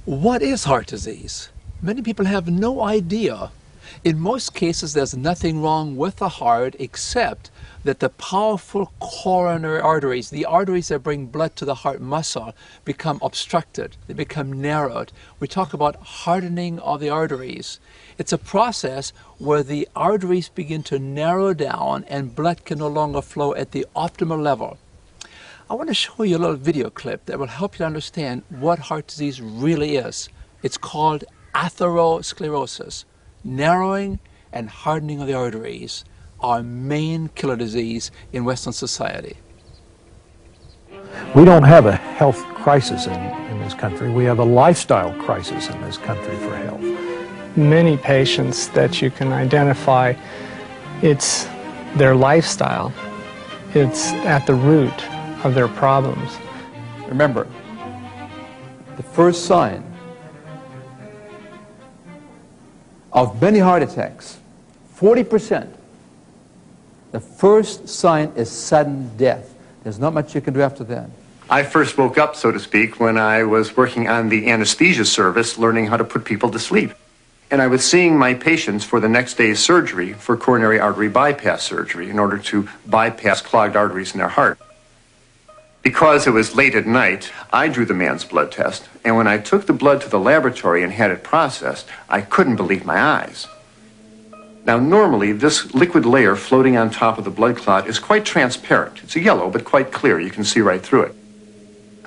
What is heart disease? Many people have no idea. In most cases, there's nothing wrong with the heart except that the powerful coronary arteries, the arteries that bring blood to the heart muscle, become obstructed. They become narrowed. We talk about hardening of the arteries. It's a process where the arteries begin to narrow down and blood can no longer flow at the optimal level. I want to show you a little video clip that will help you understand what heart disease really is. It's called atherosclerosis, narrowing and hardening of the arteries, our main killer disease in Western society. We don't have a health crisis in this country. We have a lifestyle crisis in this country for health. Many patients that you can identify, it's their lifestyle. It's at the root of their problems. Remember, the first sign of many heart attacks, 40%, the first sign is sudden death. There's not much you can do after that. I first woke up, so to speak, when I was working on the anesthesia service, learning how to put people to sleep. And I was seeing my patients for the next day's surgery for coronary artery bypass surgery in order to bypass clogged arteries in their heart. Because it was late at night, I drew the man's blood test, and when I took the blood to the laboratory and had it processed, I couldn't believe my eyes. Now, normally, this liquid layer floating on top of the blood clot is quite transparent. It's a yellow, but quite clear. You can see right through it.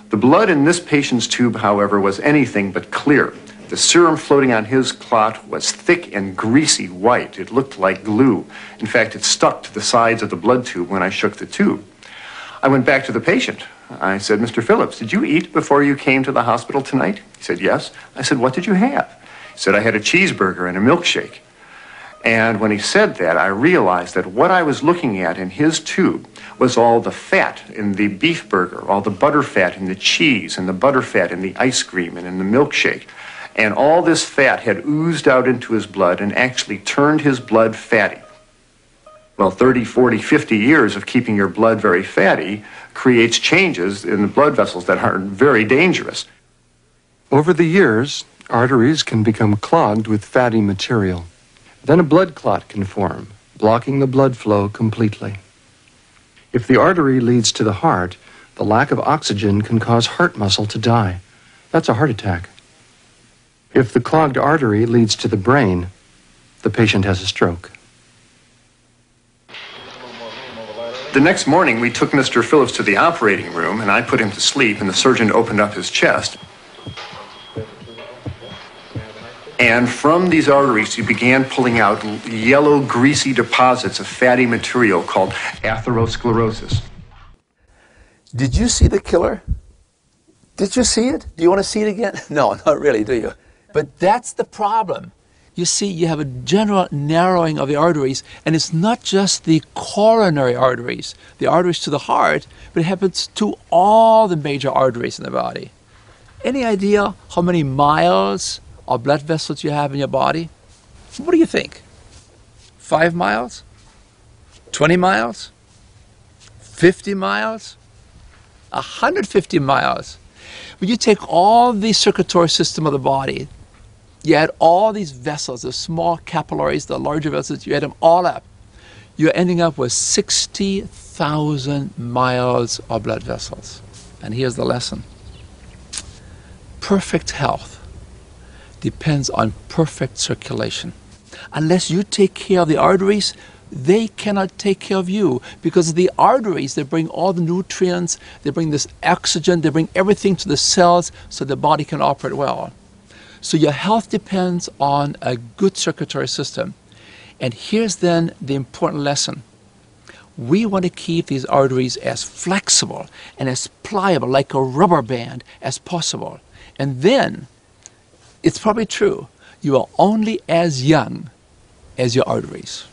The blood in this patient's tube, however, was anything but clear. The serum floating on his clot was thick and greasy white. It looked like glue. In fact, it stuck to the sides of the blood tube when I shook the tube. I went back to the patient. I said, "Mr. Phillips, did you eat before you came to the hospital tonight?" He said, "Yes." I said, "What did you have?" He said, "I had a cheeseburger and a milkshake." And when he said that, I realized that what I was looking at in his tube was all the fat in the beef burger, all the butter fat in the cheese, and the butter fat in the ice cream and in the milkshake. And all this fat had oozed out into his blood and actually turned his blood fatty. Well, 30, 40, 50 years of keeping your blood very fatty creates changes in the blood vessels that are very dangerous. Over the years, arteries can become clogged with fatty material. Then a blood clot can form, blocking the blood flow completely. If the artery leads to the heart, the lack of oxygen can cause heart muscle to die. That's a heart attack. If the clogged artery leads to the brain, the patient has a stroke. The next morning, we took Mr. Phillips to the operating room, and I put him to sleep, and the surgeon opened up his chest. And from these arteries, he began pulling out yellow, greasy deposits of fatty material called atherosclerosis. Did you see the killer? Did you see it? Do you want to see it again? No, not really, do you? But that's the problem. You see, you have a general narrowing of the arteries, and it's not just the coronary arteries, the arteries to the heart, but it happens to all the major arteries in the body. Any idea how many miles of blood vessels you have in your body? What do you think? 5 miles? 20 miles? 50 miles? 150 miles? When you take all the circulatory system of the body, you add all these vessels, the small capillaries, the larger vessels, you add them all up, you're ending up with 60,000 miles of blood vessels. And here's the lesson. Perfect health depends on perfect circulation. Unless you take care of the arteries, they cannot take care of you, because the arteries, they bring all the nutrients, they bring this oxygen, they bring everything to the cells so the body can operate well. So your health depends on a good circulatory system. And here's then the important lesson. We want to keep these arteries as flexible and as pliable, like a rubber band, as possible. And then, it's probably true, you are only as young as your arteries.